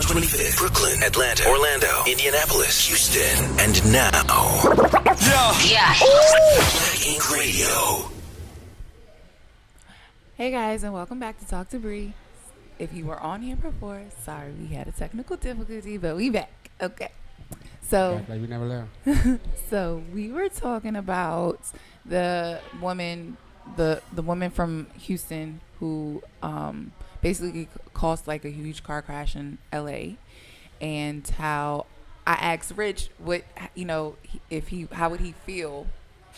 125th, Brooklyn, Atlanta, Orlando, Indianapolis, Houston, and now, Yeah. Black Ink Radio. Hey guys, and welcome back to Talk to Bree. If you were on here before, sorry we had a technical difficulty, but we back. Okay. So, like we never left. so we were talking about the woman, the woman from Houston who basically caused like a huge car crash in LA, and how I asked Rich what how would he feel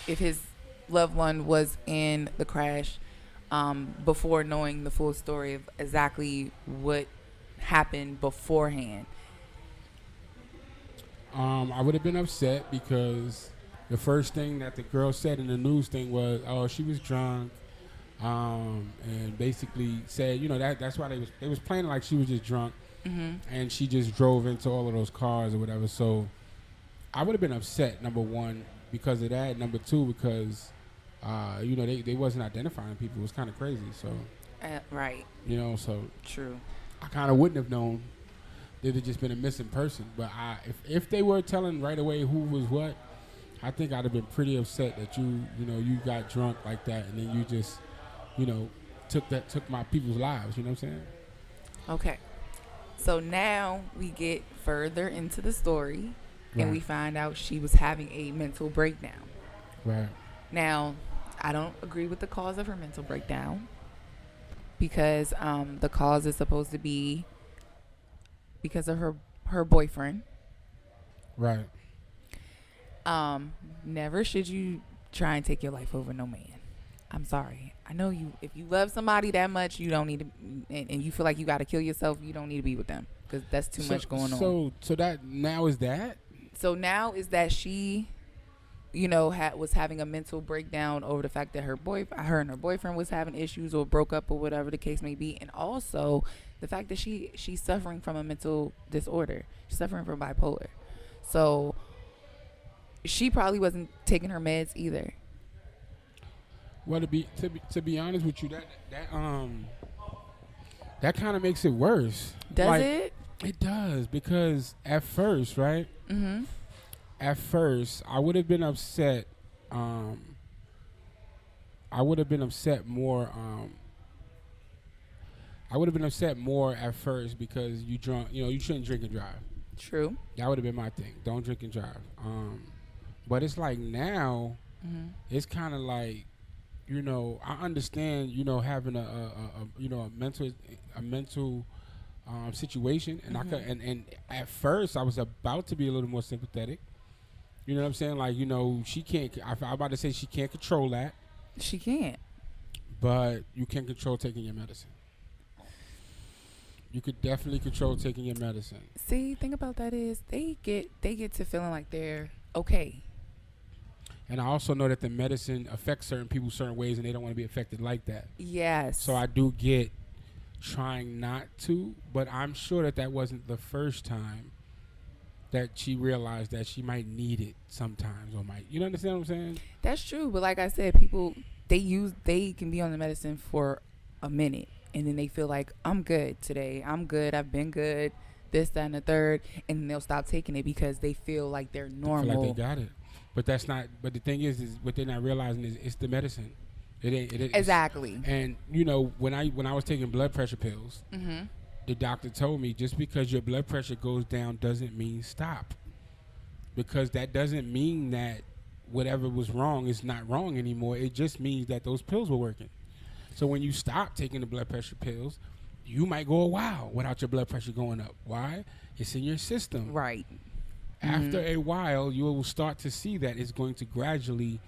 if his loved one was in the crash before knowing the full story of exactly what happened beforehand. I would have been upset because the first thing that the girl said in the news thing was, "Oh, she was drunk," and basically said, that's why they was playing like she was just drunk, and she just drove into all of those cars or whatever. So I would have been upset, number one, because of that. Number two, because they wasn't identifying people. It was kind of crazy. So Right. So True. I kind of wouldn't have known. They'd have just been a missing person. But if they were telling right away who was what, I think I'd have been pretty upset that you got drunk like that, and then you just, took my people's lives. You know what I'm saying? Okay. So now we get further into the story, and we find out she was having a mental breakdown. Right. Now, I don't agree with the cause of her mental breakdown, because the cause is supposed to be because of her boyfriend. Right. Never should you try and take your life over no man. I'm sorry. I know if you love somebody that much, you don't need to, and you feel like you got to kill yourself, you don't need to be with them, because that's too much going on. So that now is that? So now is that she, was having a mental breakdown over the fact that her and her boyfriend was having issues or broke up or whatever the case may be, and also the fact that she's suffering from a mental disorder. She's suffering from bipolar. So she probably wasn't taking her meds either. Well, to be honest with you, that kind of makes it worse. Does it? It does, because at first, right? Mm-hmm. At first, I would have been upset. I would have been upset more. I would have been upset more at first because you drunk. You shouldn't drink and drive. True. That would have been my thing. Don't drink and drive. But it's like now, it's kind of like, I understand, having a mental situation, and and at first I was about to be a little more sympathetic. You know what I'm saying? Like, she can't. I'm about to say she can't control that. She can't. But you can control taking your medicine. You could definitely control taking your medicine. See, thing about that is they get to feeling like they're okay. And I also know that the medicine affects certain people certain ways, and they don't want to be affected like that. Yes. So I do get trying not to, but I'm sure that wasn't the first time that she realized that she might need it sometimes, or might. You understand what I'm saying? That's true, but like I said, people they can be on the medicine for a minute, and then they feel like, I'm good today. I'm good. I've been good. This, that, and the third, and then they'll stop taking it because they feel like they're normal. They feel like they got it. But that's not. But the thing is what they're not realizing is it's the medicine. It ain't. Exactly. And when I was taking blood pressure pills, the doctor told me just because your blood pressure goes down doesn't mean stop. Because that doesn't mean that whatever was wrong is not wrong anymore. It just means that those pills were working. So when you stop taking the blood pressure pills, you might go a while without your blood pressure going up. Why? It's in your system. Right. After a while, you will start to see that it's going to gradually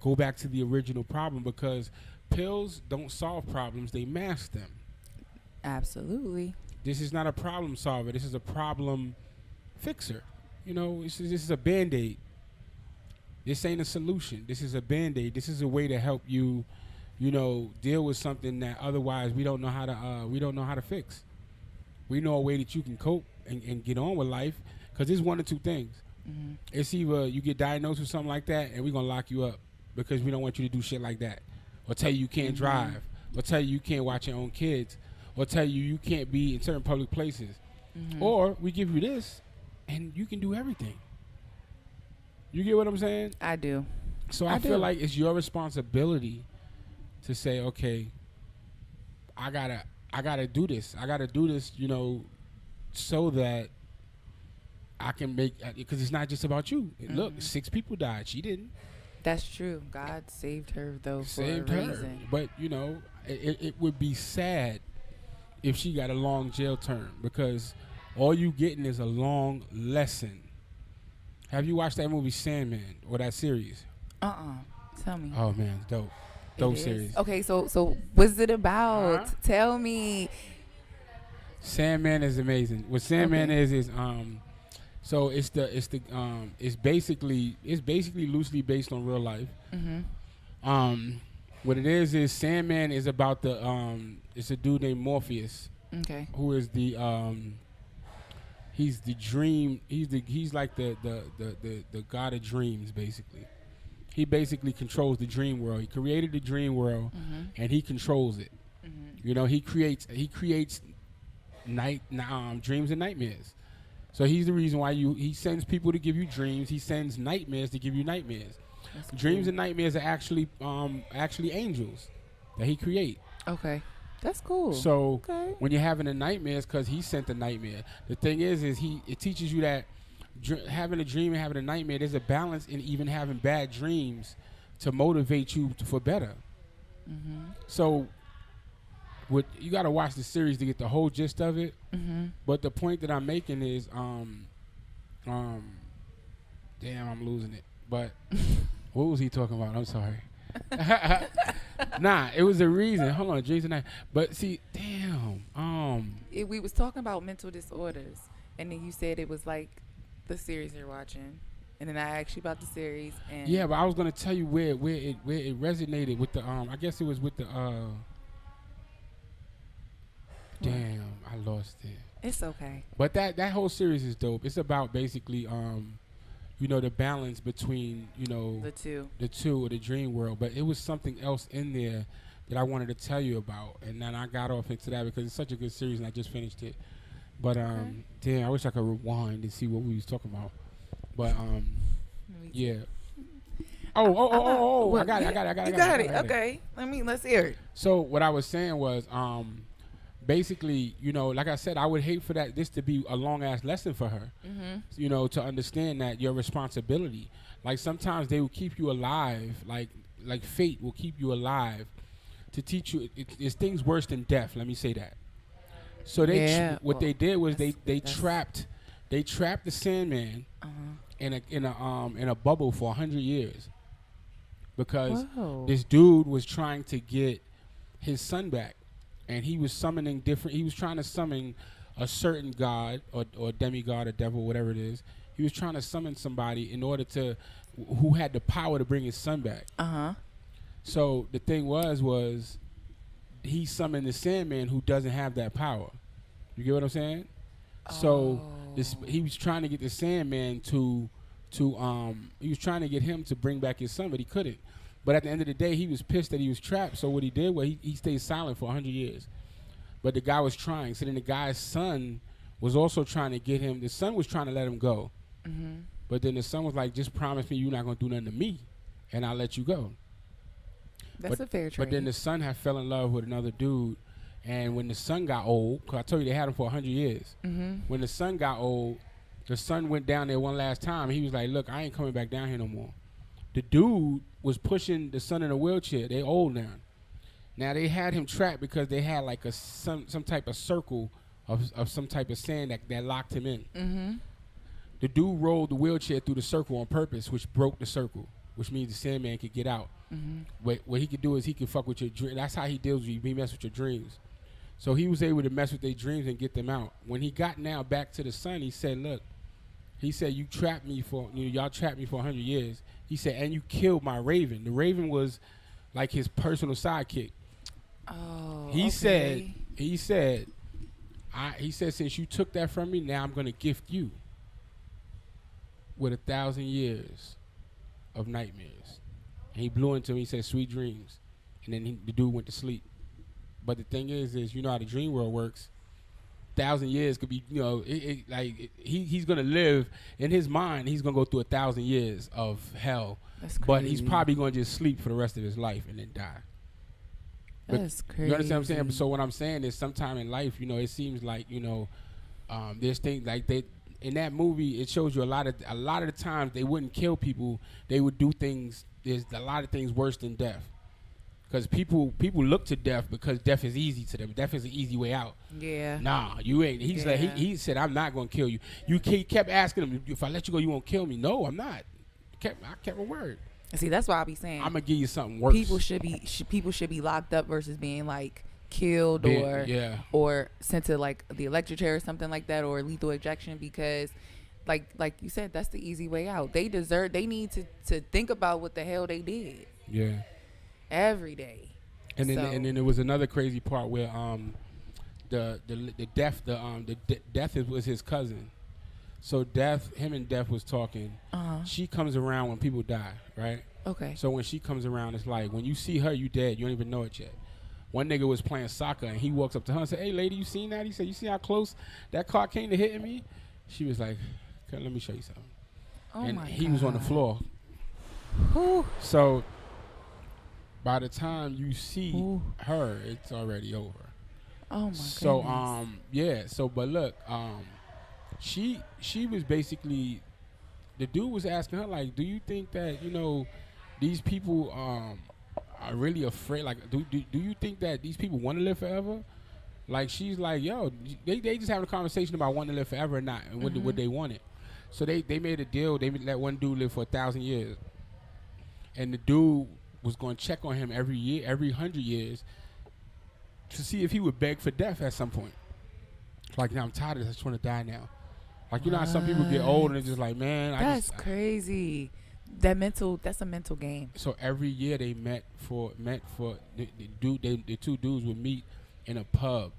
go back to the original problem, because pills don't solve problems, they mask them. Absolutely. This is not a problem solver. This is a problem fixer. This is a Band-Aid. This ain't a solution. This is a Band-Aid. This is a way to help you, deal with something that otherwise we don't know how to fix. We know a way that you can cope and get on with life. Because there's one or two things. It's either you get diagnosed with something like that, and we're going to lock you up because we don't want you to do shit like that. Or tell you can't drive. Or tell you can't watch your own kids. Or tell you can't be in certain public places. or we give you this, and you can do everything. You get what I'm saying? I do. So I feel like it's your responsibility to say, okay, I gotta do this. I gotta do this, you know, so that I can make, because it's not just about you. Look, 6 people died. She didn't. That's true. God saved her though Saved for a her. reason. But you know, it would be sad if she got a long jail term, because all you getting is a long lesson. Have you watched that movie Sandman or that series? Tell me. Oh man, dope. Dope series. Okay, so what's it about? Tell me. Sandman is amazing. What Sandman is so it's basically loosely based on real life. What it is Sandman is about it's a dude named Morpheus. Okay. Who is the he's the dream, he's like the god of dreams basically. He basically controls the dream world. He created the dream world and he controls it. You know, he creates dreams and nightmares. So he's the reason why he sends people to give you dreams. He sends nightmares to give you nightmares. Dreams and nightmares are actually angels that he create. Okay. That's cool. So when you're having a nightmare, it's because he sent the nightmare. The thing is it teaches you that having a dream and having a nightmare, there's a balance in even having bad dreams to motivate you for better. So you got to watch the series to get the whole gist of it. But the point that I'm making is, damn, I'm losing it. But what was he talking about? I'm sorry. Nah, it was a reason. Hold on, Jason. But see, damn. We was talking about mental disorders, and then you said it was like the series you're watching, and then I asked you about the series. And yeah, but I was gonna tell you where it resonated with the I guess it was with the Damn, I lost it. It's okay. But that whole series is dope. It's about basically you know, the balance between, you know, the two of the dream world. But it was something else in there that I wanted to tell you about, and then I got off into that because it's such a good series and I just finished it. But damn, I wish I could rewind and see what we was talking about. But yeah. Oh! I got it. Okay. Let's hear it. So what I was saying was basically, you know, like I said, I would hate for this to be a long ass lesson for her. You know, to understand that your responsibility. Like sometimes they will keep you alive, like fate will keep you alive to teach you. It's things worse than death. Let me say that. So what they did was they trapped the Sandman in a bubble for 100 years because this dude was trying to get his son back. And he was summoning he was trying to summon a certain god or demigod or devil, whatever it is. He was trying to summon somebody in order who had the power to bring his son back. So the thing was he summoned the Sandman who doesn't have that power. You get what I'm saying? So he was trying to get the Sandman he was trying to get him to bring back his son, but he couldn't. But at the end of the day, he was pissed that he was trapped. So what he did was he stayed silent for 100 years. But the guy was trying. So then the guy's son was also trying to get him. The son was trying to let him go. But then the son was like, just promise me you're not going to do nothing to me, and I'll let you go. That's a fair trade. But then the son had fell in love with another dude. And when the son got old, because I told you they had him for 100 years. When the son got old, the son went down there one last time. He was like, look, I ain't coming back down here no more. The dude was pushing the son in a wheelchair. They old now. Now they had him trapped because they had like some type of circle of some type of sand that locked him in. The dude rolled the wheelchair through the circle on purpose, which broke the circle, which means the Sandman could get out. What he could do is he could fuck with your dreams. That's how he deals with you. He mess with your dreams. So he was able to mess with their dreams and get them out. When he got now back to the son, he said, look, he said, y'all trapped me for 100 years. He said, and you killed my raven. The raven was like his personal sidekick. He said, since you took that from me, now I'm going to gift you with 1,000 years of nightmares. And he blew into me, he said, sweet dreams. And then the dude went to sleep. But the thing is you know how the dream world works. 1,000 years could be, he's gonna live in his mind. He's gonna go through 1,000 years of hell, That's crazy. but he's probably gonna just sleep for the rest of his life and then die. That's crazy. You understand what I'm saying? So what I'm saying is, sometime in life, it seems like there's things like they. In that movie, it shows you a lot of the times they wouldn't kill people. They would do things. There's a lot of things worse than death, because people look to death because death is easy to them. Death is an easy way out. Yeah. Nah, you ain't. He's like he said, I'm not gonna kill you. He kept asking him, if I let you go, you won't kill me. No, I'm not. I kept my word. See, that's why I be saying I'm gonna give you something worse. People should be locked up versus being like killed or sent to like the electric chair or something like that, or lethal injection, because like you said, that's the easy way out. They need to think about what the hell they did. Yeah. Every day. And then there was another crazy part where the death was his cousin. So him and Death was talking. She comes around when people die, right? Okay. So when she comes around, it's like when you see her, you dead. You don't even know it yet. One nigga was playing soccer, and he walks up to her and said, "Hey, lady, you seen that?" He said, "You see how close that car came to hitting me?" She was like, "Okay, let me show you something." Oh and my he God. was on the floor. Whew. So by the time you see her, it's already over. Oh my So goodness. but look, she was basically, the dude was asking her, like, do you think that these people are really afraid? Like, do you think that these people want to live forever? Like, she's like, yo, they just having a conversation about wanting to live forever or not, and what they wanted. So they made a deal. They let one dude live for 1,000 years, and the dude was going to check on him every year, every 100 years, to see if he would beg for death at some point. Like, now I'm tired of this. I just want to die now. Like, how some people get old and they're just like, man, that's crazy. That's a mental game. So every year they met for the two dudes would meet in a pub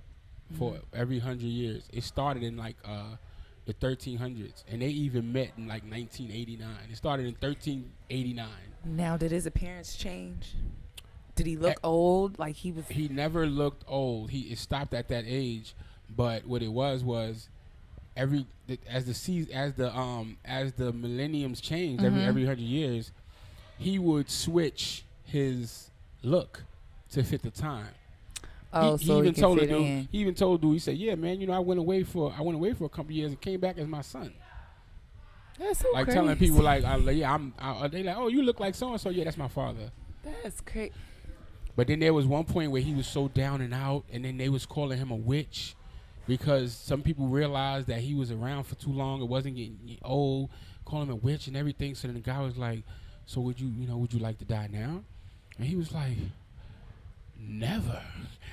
for every 100 years. It started in like the 1300s, and they even met in like 1989. It started in 1389. Now, did his appearance change? Did he look old? Like he was? He never looked old. It stopped at that age. But what it was as the millenniums changed, every 100 years, he would switch his look to fit the time. Oh, he so even he told could the fit dude. in. He even told the dude. He said, "Yeah, man, I went away for a couple years and came back as my son." That's so like crazy. telling people like, they like, "Oh, you look like so and so." Yeah, that's my father. That's crazy. But then there was one point where he was so down and out, and then they was calling him a witch because some people realized that he was around for too long. It wasn't getting old, calling him a witch and everything. So then the guy was like, "So would you like to die now?" And he was like, "Never."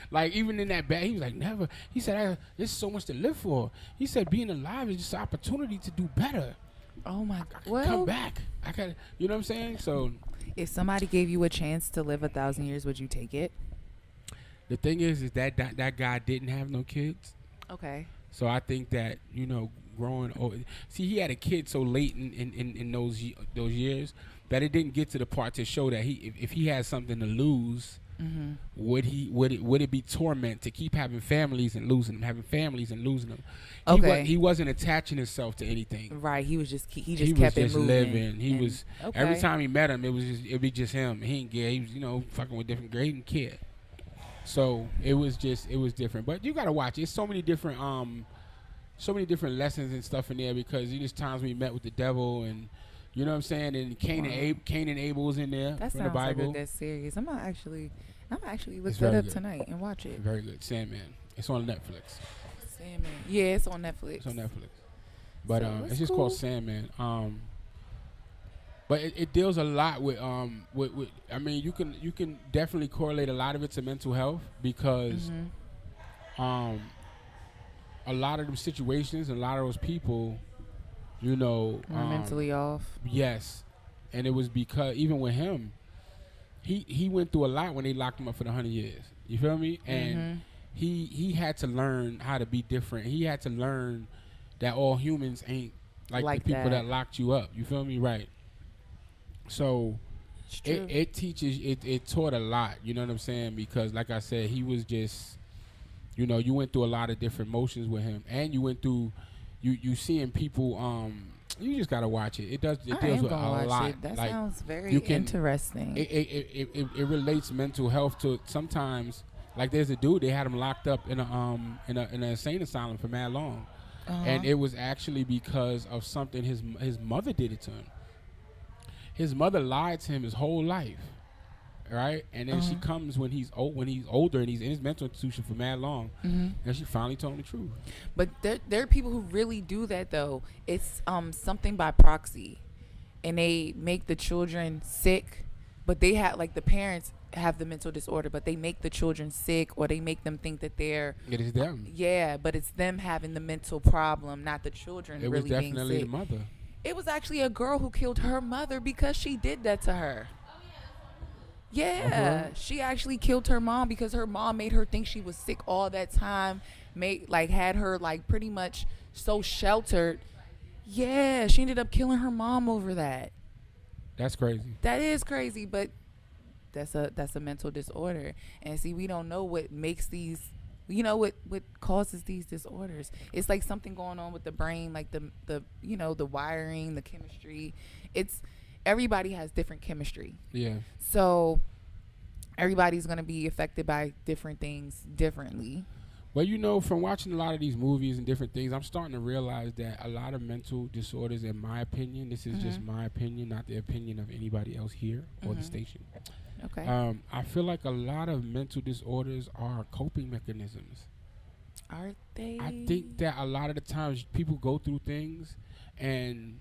Like, even in that bad, he was like, "Never." He said, "There's so much to live for." He said, "Being alive is just an opportunity to do better." Oh my God! Come back. I got, you know what I'm saying? So, if somebody gave you a chance to live 1,000 years, would you take it? The thing is that guy didn't have no kids. Okay. So I think that growing old. See, he had a kid so late in those years that it didn't get to the part to show that if he had something to lose. Mm-hmm. Would it be torment to keep having families and losing them, having families and losing them? He wasn't attaching himself to anything. Right. He was just kept it moving. Living. He was every time he met him, it'd be just him. He didn't care. He was fucking with different grade and kid. So it was different. But you gotta watch it. It's so many different lessons and stuff in there, because there's times we met with the devil and. You know what I'm saying? And Cain and Abel was in there. That from sounds the Bible. like a good series. I'm gonna actually look that up tonight and watch it. Very good. Sandman. It's on Netflix. Sandman. Yeah, it's on Netflix. It's on Netflix. But it's just cool. called Sandman. But it deals a lot with I mean, you can definitely correlate a lot of it to mental health, because a lot of them situations, a lot of those people, mentally off. Yes. And it was because even with him, he went through a lot when they locked him up for the 100 years. You feel me? And he had to learn how to be different. He had to learn that all humans ain't like the people that locked you up. You feel me? Right. So it teaches, it taught a lot. You know what I'm saying? Because like I said, he was just You know, you went through a lot of different motions with him, and you went through, you seeing people. You just gotta watch it. It does. It deals with a lot. That like, sounds very interesting. It relates mental health to sometimes. Like there's a dude, they had him locked up in an insane asylum for mad long, and it was actually because of something his mother did it to him. His mother lied to him his whole life, right? And then she comes when he's older and he's in his mental institution for mad long, and she finally told him the truth. But there are people who really do that though. It's something by proxy, and they make the children sick, but they have like the parents have the mental disorder, but they make the children sick, or they make them think that they're It is them. Yeah, but it's them having the mental problem, not the children It really was definitely being sick. the mother. It was actually a girl who killed her mother because she did that to her. Yeah, she actually killed her mom because her mom made her think she was sick all that time, had her like pretty much so sheltered. Yeah, she ended up killing her mom over that. That's crazy. That is crazy, but that's a mental disorder. And see, we don't know what makes these, what causes these disorders. It's like something going on with the brain, like the wiring, the chemistry. It's everybody has different chemistry. Yeah. So everybody's going to be affected by different things differently. Well, from watching a lot of these movies and different things, I'm starting to realize that a lot of mental disorders, in my opinion, this is just my opinion, not the opinion of anybody else here or the station. Okay. I feel like a lot of mental disorders are coping mechanisms. Are they? I think that a lot of the times people go through things, and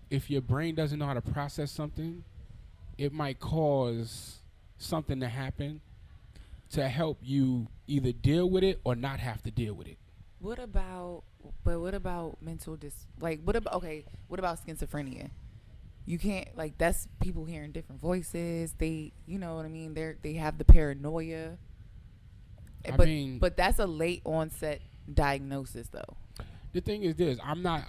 if your brain doesn't know how to process something, it might cause something to happen to help you either deal with it or not have to deal with it. What about mental what about schizophrenia? You can't, that's people hearing different voices. They, you know what I mean? They have the paranoia. But that's a late onset diagnosis though. The thing is this, I'm not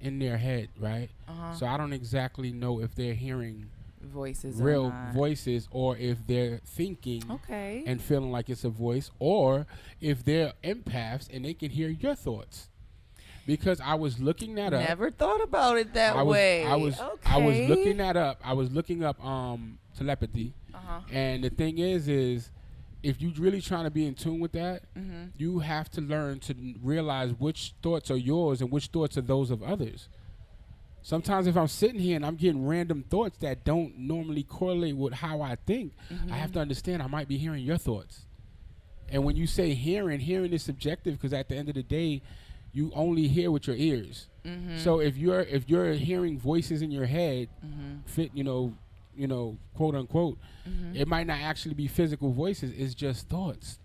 in their head, right? So I don't exactly know if they're hearing real voices, or if they're thinking and feeling like it's a voice, or if they're empaths and they can hear your thoughts. Because I was looking that up. Never thought about it that way. I was looking that up. I was looking up telepathy. And the thing is if you're really trying to be in tune with that, you have to learn to realize which thoughts are yours and which thoughts are those of others. Sometimes if I'm sitting here and I'm getting random thoughts that don't normally correlate with how I think, I have to understand I might be hearing your thoughts. And when you say hearing is subjective, because at the end of the day, you only hear with your ears. So if you're hearing voices in your head, quote unquote, it might not actually be physical voices. It's just thoughts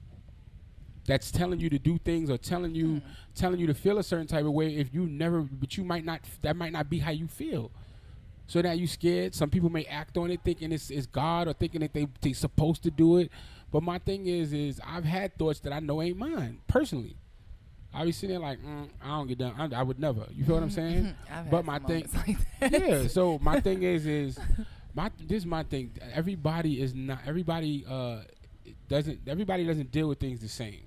that's telling you to do things, or telling you to feel a certain type of way. But you might not. That might not be how you feel. So now you scared. Some people may act on it thinking it's God, or thinking that they supposed to do it. But my thing is I've had thoughts that I know ain't mine personally. I be sitting there like, I don't get done. I would never. You feel what I'm saying? But my thing, yeah. So my thing is my thing. Everybody doesn't deal with things the same.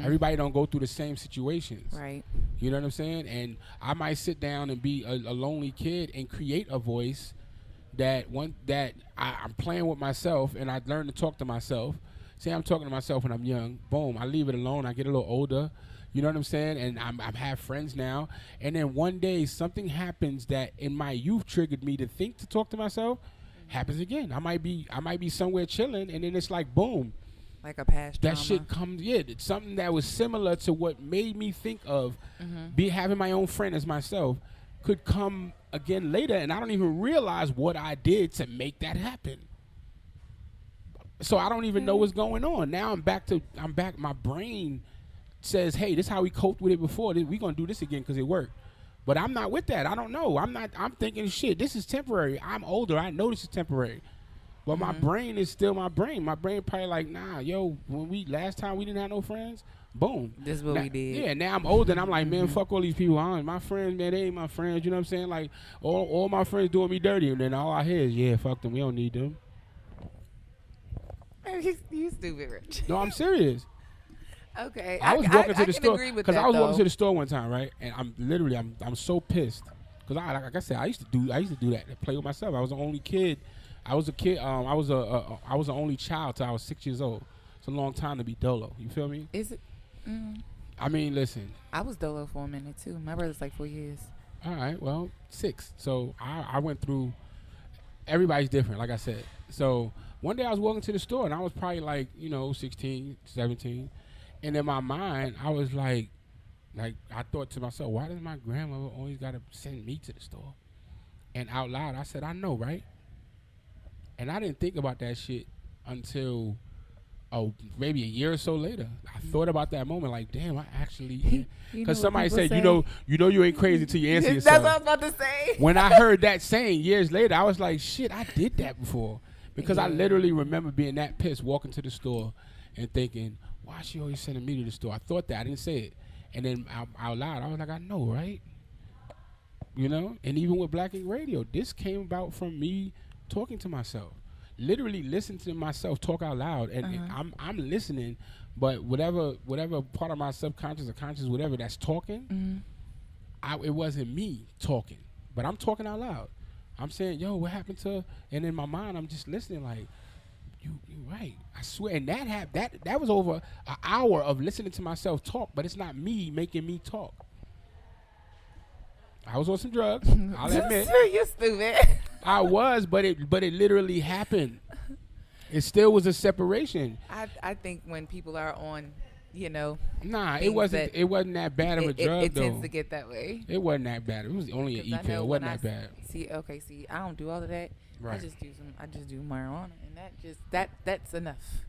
Everybody don't go through the same situations. Right. You know what I'm saying? And I might sit down and be a lonely kid and create a voice that I'm playing with myself, and I learn to talk to myself. Say I'm talking to myself when I'm young. Boom, I leave it alone. I get a little older. You know what I'm saying? And I have friends now. And then one day something happens that in my youth triggered me to think to talk to myself. Happens again. I might be somewhere chilling, and then it's like boom. Like a past trauma. That shit comes, it's something that was similar to what made me think of having my own friend as myself could come again later, and I don't even realize what I did to make that happen. So I don't even know what's going on. Now I'm back. My brain says, hey, this is how we coped with it before. We're going to do this again because it worked. But I'm not with that. I don't know. I'm thinking, shit, this is temporary. I'm older. I know this is temporary. But my brain is still my brain. My brain probably like, nah, yo, last time we didn't have no friends, boom. This is what we did. Yeah, now I'm older and I'm like, man, fuck all these people. My friends, man, they ain't my friends. You know what I'm saying? Like, all my friends doing me dirty. And then all I hear is, yeah, fuck them. We don't need them. You stupid, Rich. No, I'm serious. Okay, I was walking to the can store agree with because that, I was walking though. to the store one time, right? And I'm so pissed because like I said, I used to do that to play with myself. I was the only kid. I was a kid. I was the only child till I was 6 years old. It's a long time to be dolo. You feel me? Is it? I mean, listen. I was dolo for a minute too. My brother's like 4 years. All right, well, 6. So I went through. Everybody's different, like I said. So one day I was walking to the store and I was probably like 16, 17. And in my mind, I was like I thought to myself, why does my grandmother always got to send me to the store? And out loud, I said, I know, right? And I didn't think about that shit until maybe a year or so later. I thought about that moment like, damn, I actually... Because somebody said, you know you ain't crazy till you answer yourself. That's what I was about to say. When I heard that saying years later, I was like, shit, I did that before. Because I literally remember being that pissed, walking to the store and thinking, why is she always sending me to the store? I thought that. I didn't say it. And then out loud, I was like, I know, right? And even with Black Ink Radio, this came about from me talking to myself. Literally listening to myself talk out loud. And I'm listening, but whatever part of my subconscious or conscious, whatever that's talking, it wasn't me talking. But I'm talking out loud. I'm saying, yo, what happened to... And in my mind, I'm just listening like, you're right. I swear. And that was over an hour of listening to myself talk, but it's not me making me talk. I was on some drugs. I'll admit. You're stupid. I was, but it literally happened. It still was a separation. I think when people are on, Nah, it wasn't that bad of a drug, it though. tends to get that way. It wasn't that bad. It was only an E-pill. It wasn't that bad. See, I don't do all of that. Right. I just do marijuana, and that's enough.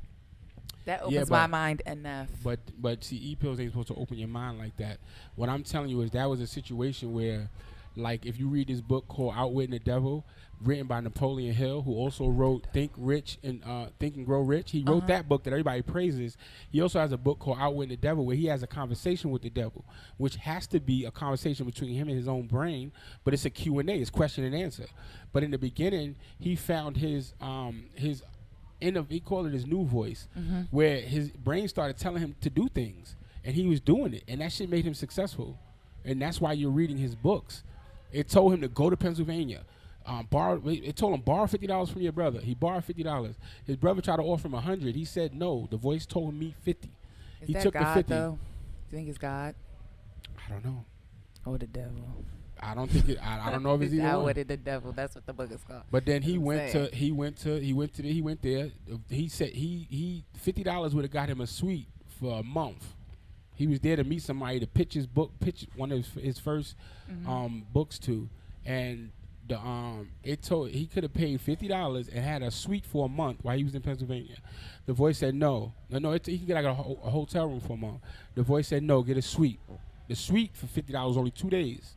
That opens my mind enough. But see, E-pills ain't supposed to open your mind like that. What I'm telling you is that was a situation where, like, if you read this book called Outwitting the Devil, written by Napoleon Hill, who also wrote Think and Grow Rich. He wrote that book that everybody praises. He also has a book called Outwitting the Devil, where he has a conversation with the devil, which has to be a conversation between him and his own brain, but it's a Q&A, it's question and answer. But in the beginning, he found he called it his new voice, where his brain started telling him to do things, and he was doing it, and that shit made him successful. And that's why you're reading his books. It told him to go to Pennsylvania. It told him borrow $50 from your brother. He borrowed $50. His brother tried to offer him $100. He said no. The voice told me $50. Is he that took God, the $50. though? Do you think it's God I don't know. or the devil? I don't think it. I don't know if it's either one. Outwitted the devil. That's what the book is called. But then he went there. He said he $50 would have got him a suite for a month. He was there to meet somebody to pitch one of his first books to, and he could have paid $50 and had a suite for a month while he was in Pennsylvania. The voice said no. He could get like a hotel room for a month. The voice said no, get a suite. The suite for $50 only 2 days,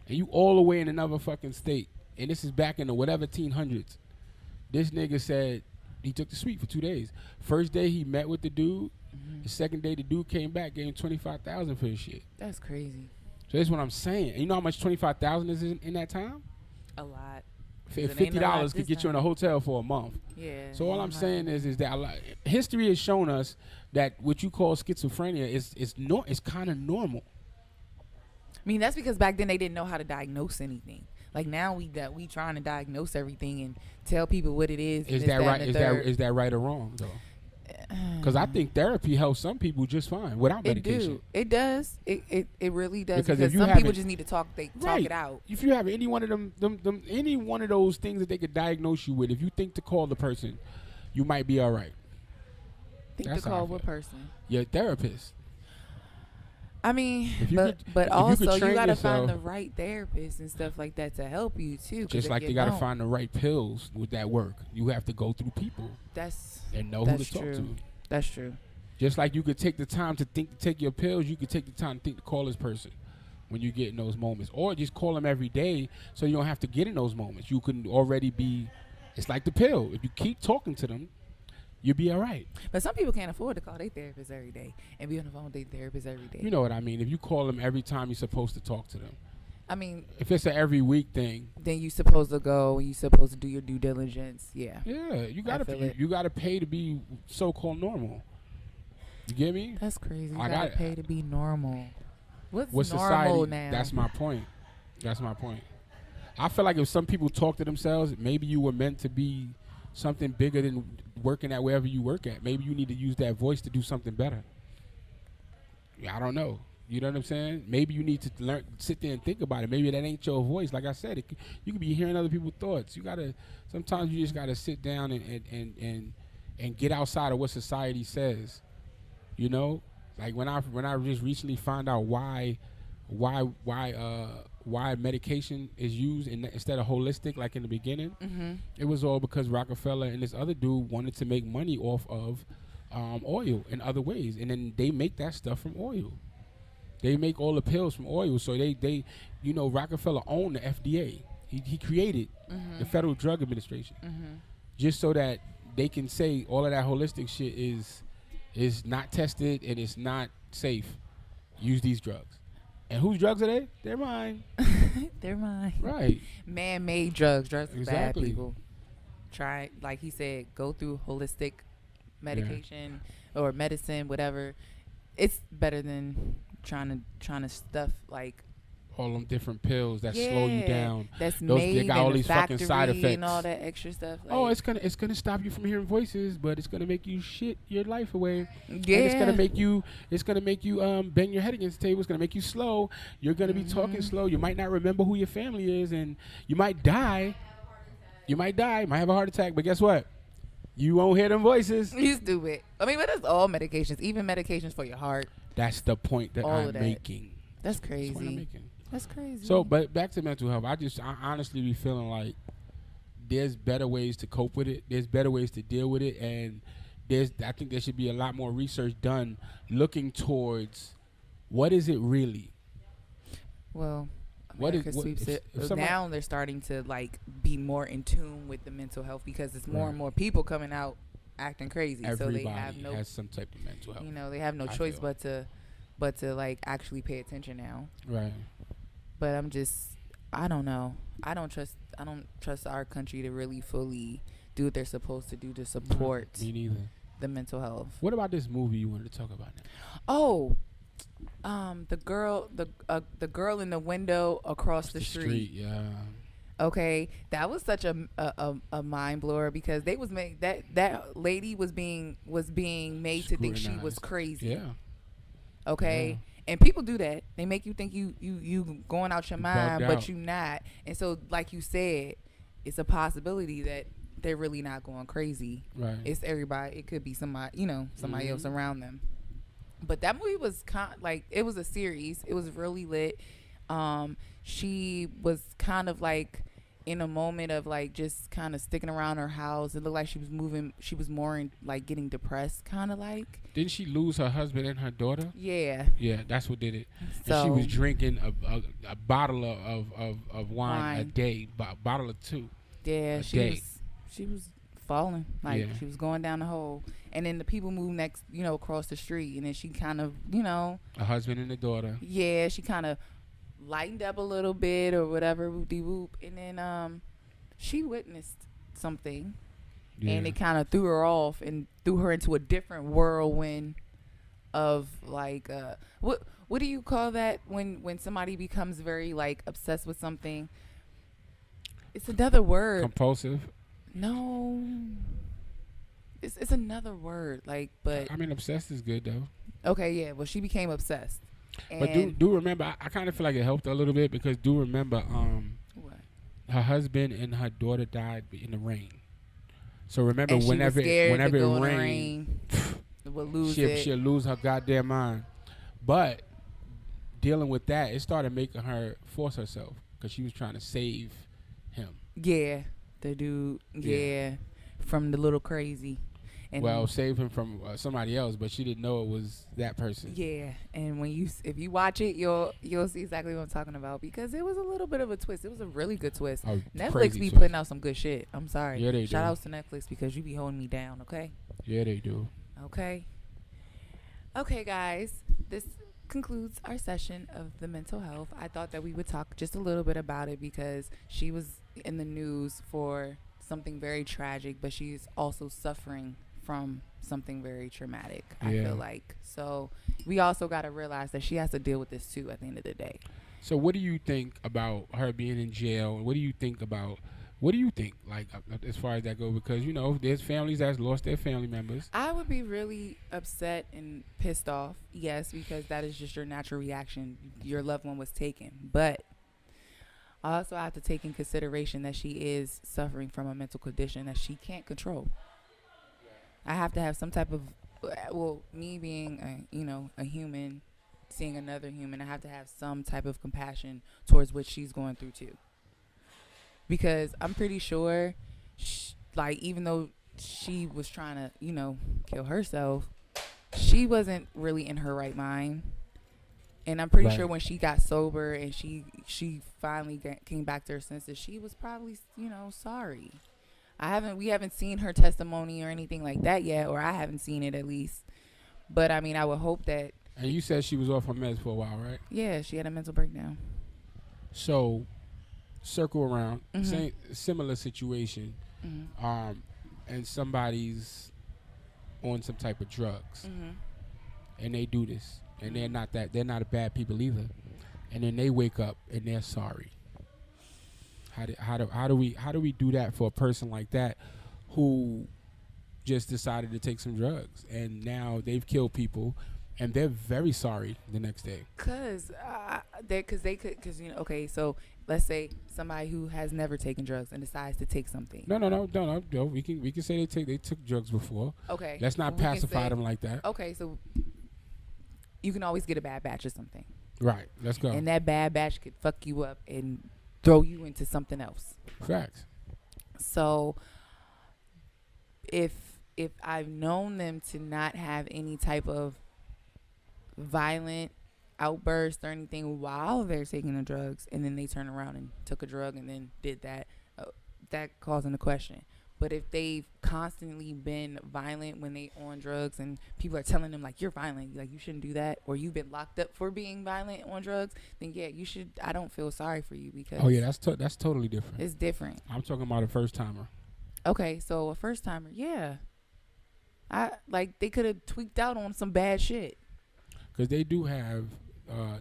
and you all the way in another fucking state. And this is back in the whatever 1800s. This nigga said he took the suite for 2 days. First day he met with the dude. The second day the dude came back, gave him $25,000 for his shit. That's crazy. So that's what I'm saying. And you know how much $25,000 is in that time? A lot. $50 could get you in a hotel for a month. Yeah. So all I'm saying is that history has shown us that what you call schizophrenia is kind of normal. I mean, that's because back then they didn't know how to diagnose anything. Like now we trying to diagnose everything and tell people what it is. Is that right? Is that right or wrong though? Because I think therapy helps some people just fine without medication. It does. It really does. Because if some people just need to talk it out. If you have any one of them any one of those things that they could diagnose you with, if you think to call the person, you might be all right. Think to call what person? Your therapist. I mean, but also you gotta find the right therapist and stuff like that to help you too. Just like you gotta find the right pills with that work. You have to go through people. And know who to talk to. That's true. Just like you could take the time to think to take your pills, you could take the time to think to call this person when you get in those moments. Or just call them every day so you don't have to get in those moments. You can already be, it's like the pill. If you keep talking to them, you'll be all right. But some people can't afford to call their therapist every day and be on the phone with their therapist every day. You know what I mean? If you call them every time you're supposed to talk to them. I mean, if it's an every week thing, then you're supposed to go. You're supposed to do your due diligence. Yeah. Yeah, you gotta pay to be so-called normal. You get me? That's crazy. You I gotta got- pay to be normal. What's With normal society, now? that's my point. That's my point. I feel like if some people talk to themselves, maybe you were meant to be something bigger than working at wherever you work at. Maybe you need to use that voice to do something better. I don't know. You know what I'm saying? Maybe you need to learn, sit there and think about it. Maybe that ain't your voice. Like I said, you could be hearing other people's thoughts. Sometimes you just gotta sit down and get outside of what society says. You know, like when I just recently found out why medication is used instead of holistic, like in the beginning. Mm-hmm. It was all because Rockefeller and this other dude wanted to make money off of oil in other ways, and then they make that stuff from oil. They make all the pills from oil, so they Rockefeller owned the FDA. He created the Federal Drug Administration just so that they can say all of that holistic shit is not tested and it's not safe. Use these drugs. And whose drugs are they? They're mine. They're mine. Right. Man-made drugs. Drugs are bad, Exactly. people. Try, like he said, go through holistic medication or medicine, whatever. It's better than trying to stuff like All them different pills that slow you down. That's They made got in all the these fucking factory side effects. and all that extra stuff. Like, Oh, it's gonna stop you from hearing voices, but it's gonna make you shit your life away. yeah. And it's gonna make you bang your head against the table. It's gonna make you slow. You're gonna be talking slow. You might not remember who your family is, and you might die. You might have a heart attack. But guess what? You won't hear them voices. You stupid. I mean, but that's all medications, even medications for your heart. That's the point that All I'm of that. making. That's That's the point I'm crazy. making. That's crazy. So, but back to mental health. I honestly be feeling like there's better ways to cope with it. There's better ways to deal with it, and I think there should be a lot more research done looking towards what is it really. Well, What is- America what- sweeps if- it. if somebody- Now they're starting to like be more in tune with the mental health because it's more Right. and more people coming out acting crazy. Everybody so they have no, has some type of mental health. they have no I choice feel. but to like actually pay attention now. Right. But I don't know. I don't trust our country to really fully do what they're supposed to do to support Me neither. the mental health. What about this movie you wanted to talk about now? Oh, the girl in the window across the street. Yeah. Okay, that was such a mind blower because they was made that lady was being made to think she was Scrutinized. crazy. Yeah. Okay. Yeah. And people do that. They make you think you going out your mind, bugged but out. you not. And so, like you said, it's a possibility that they're really not going crazy. Right. It's everybody. It could be somebody, somebody Mhm. else around them. But that movie was it was a series. It was really lit. She was kind of like in a moment of like just kind of sticking around her house. It looked like she was moving. She was more in like getting depressed, kind of like. Didn't she lose her husband and her daughter? Yeah. Yeah, that's what did it. So And she was drinking a bottle of wine a Wine. day, bottle of two. Yeah, a she day. was falling, like Yeah. she was going down the hole, and then the people moved next, across the street, and then she kind of, A husband and a daughter. yeah, she kind of lightened up a little bit or whatever, whoop-de whoop, and then she witnessed something, Yeah. and it kind of threw her off and threw her into a different whirlwind of like what do you call that when somebody becomes very like obsessed with something? It's another word. Compulsive. No, it's another word, like, but I mean, obsessed is good though. okay, yeah. Well, she became obsessed. But do remember, I kind of feel like it helped a little bit because do remember, What? her husband and her daughter died in the rain. So remember, And she was whenever scared whenever to go it in the rained, rain, would lose she'll it. lose her goddamn mind. But dealing with that, it started making her force herself because she was trying to save him. Yeah, the dude. Yeah, from the little crazy. And Well, save him from somebody else, but she didn't know it was that person. yeah, and if you watch it, you'll see exactly what I'm talking about because it was a little bit of a twist. It was a really good twist. A Netflix crazy be twist. putting out some good shit. I'm sorry. Yeah, they Shout do. outs to Netflix because you be holding me down. Okay. Yeah, they do. Okay. Okay, guys. This concludes our session of the mental health. I thought that we would talk just a little bit about it because she was in the news for something very tragic, but she's also suffering from something very traumatic, Yeah. I feel like. So we also got to realize that she has to deal with this too at the end of the day. So what do you think about her being in jail? What do you think, like, as far as that goes? Because, you know, there's families that's lost their family members. I would be really upset and pissed off, yes, because that is just your natural reaction. Your loved one was taken. But I also have to take in consideration that she is suffering from a mental condition that she can't control. I have to have some type of, well, me being a human, seeing another human, I have to have some type of compassion towards what she's going through too. Because I'm pretty sure, even though she was trying to, kill herself, she wasn't really in her right mind. And I'm pretty sure when she got sober and she finally came back to her senses, she was probably, sorry. We haven't seen her testimony or anything like that yet, or I haven't seen it at least. But I mean, I would hope that. And you said she was off her meds for a while, right? Yeah, she had a mental breakdown. So, circle around, similar situation, and somebody's on some type of drugs, and they do this, and they're not a bad people either, and then they wake up and they're sorry. How do we do that for a person like that who just decided to take some drugs and now they've killed people and they're very sorry the next day? Because okay, so let's say somebody who has never taken drugs and decides to take something. No. We can say they took drugs before. Okay. Let's not pacify them like that. Okay, so you can always get a bad batch of something. Right. Let's go. And that bad batch could fuck you up and throw you into something else. Facts. So if I've known them to not have any type of violent outburst or anything while they're taking the drugs, and then they turn around and took a drug and then did that, that causing a question. But if they've constantly been violent when they on drugs and people are telling them like, you're violent, like you shouldn't do that, or you've been locked up for being violent on drugs, then yeah, you should. I don't feel sorry for you because that's totally different. It's different. I'm talking about a first timer. Okay, so a first timer, yeah. They could have tweaked out on some bad shit. Because they do have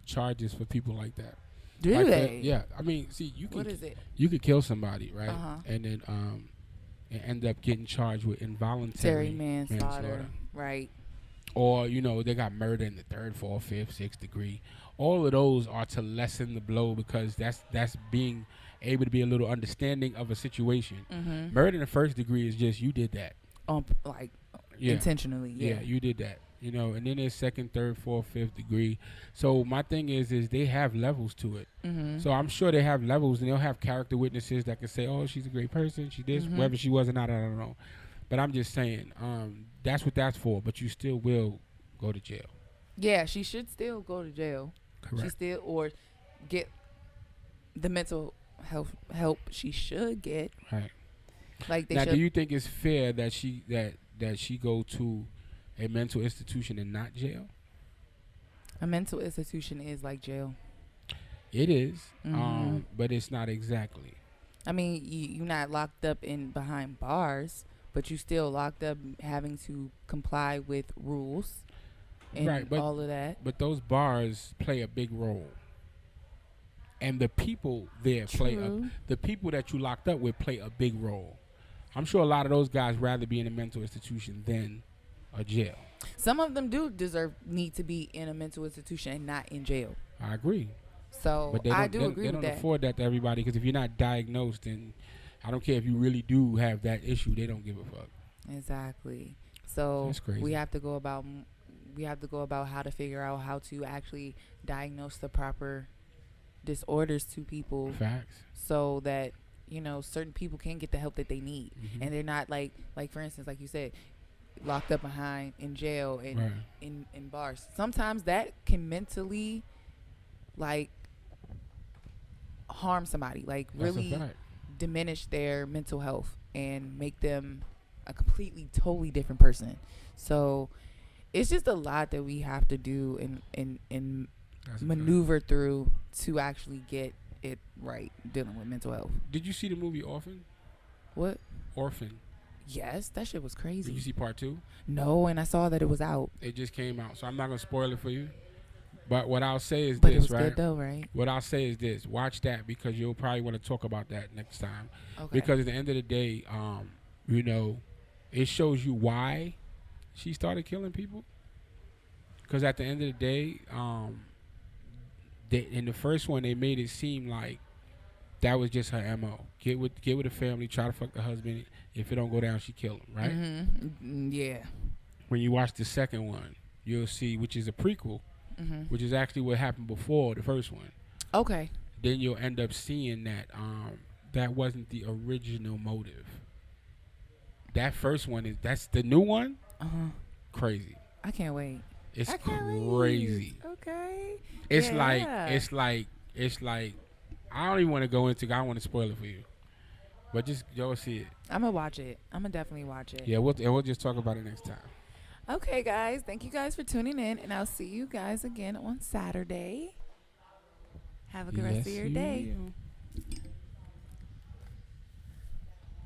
charges for people like that. Do like they? Yeah. I mean, see, you can. What is it? You could kill somebody, right? And then and end up getting charged with involuntary manslaughter. Right. Or, they got murder in the 3rd, 4th, 5th, 6th degree. All of those are to lessen the blow because that's being able to be a little understanding of a situation. Murder in the 1st degree is just you did that. Intentionally. Yeah, you did that. And then there's 2nd, 3rd, 4th, 5th degree. So my thing is they have levels to it. So I'm sure they have levels, and they'll have character witnesses that can say, oh, she's a great person, she did, whether she was or not, I don't know. But I'm just saying, that's what that's for, but you still will go to jail. Yeah, she should still go to jail. Correct. She still, or get the mental health help she should get. Right. Like now, do you think it's fair that she go to a mental institution and not jail? A mental institution is like jail. It is, but it's not exactly. I mean, you're not locked up behind bars, but you still locked up having to comply with rules and all of that. But those bars play a big role. And the people there the people that you locked up with play a big role. I'm sure a lot of those guys rather be in a mental institution than a jail. Some of them do need to be in a mental institution and not in jail. I agree. So I do agree with that. They don't afford that to everybody because if you're not diagnosed, then I don't care if you really do have that issue. They don't give a fuck. Exactly. So that's crazy. we have to go about how to figure out how to actually diagnose the proper disorders to people. Facts. So that certain people can get the help that they need, and they're not like for instance, like you said, locked up behind in jail and in bars. Sometimes that can mentally harm somebody, really diminish their mental health and make them a completely totally different person. So it's just a lot that we have to do and maneuver through to actually get it right dealing with mental health. Did you see the movie Orphan? What? Orphan. Yes, that shit was Did crazy. you see part 2? No, and I saw that it was out. It just came out, so I'm not gonna spoil it for you. But what I'll say is But this, it was right? good though, right? What I'll say is this: watch that because you'll probably want to talk about that next time. Okay. Because at the end of the day, you know, it shows you why she started killing people. Because at the end of the day, in the first one, they made it seem like that was just her MO. Get with the family, try to fuck the husband. If it don't go down, she kill him, right? Mm-hmm. Yeah. When you watch the second one, you'll see, which is a prequel, which is actually what happened before the first one. Okay. Then you'll end up seeing that that wasn't the original motive. That first one that's the new one. Crazy. I can't wait. It's I can't crazy. wait. Okay. It's Yeah. like I don't even want to go into. I don't want to spoil it for you, but just go see it. I'm gonna watch it. I'm gonna definitely watch it. Yeah, we'll just talk about it next time. Okay, guys. Thank you guys for tuning in, and I'll see you guys again on Saturday. Have a good rest of your day.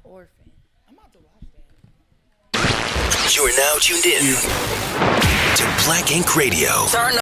Orphan. I'm about to watch that. You're now tuned in to Black Ink Radio.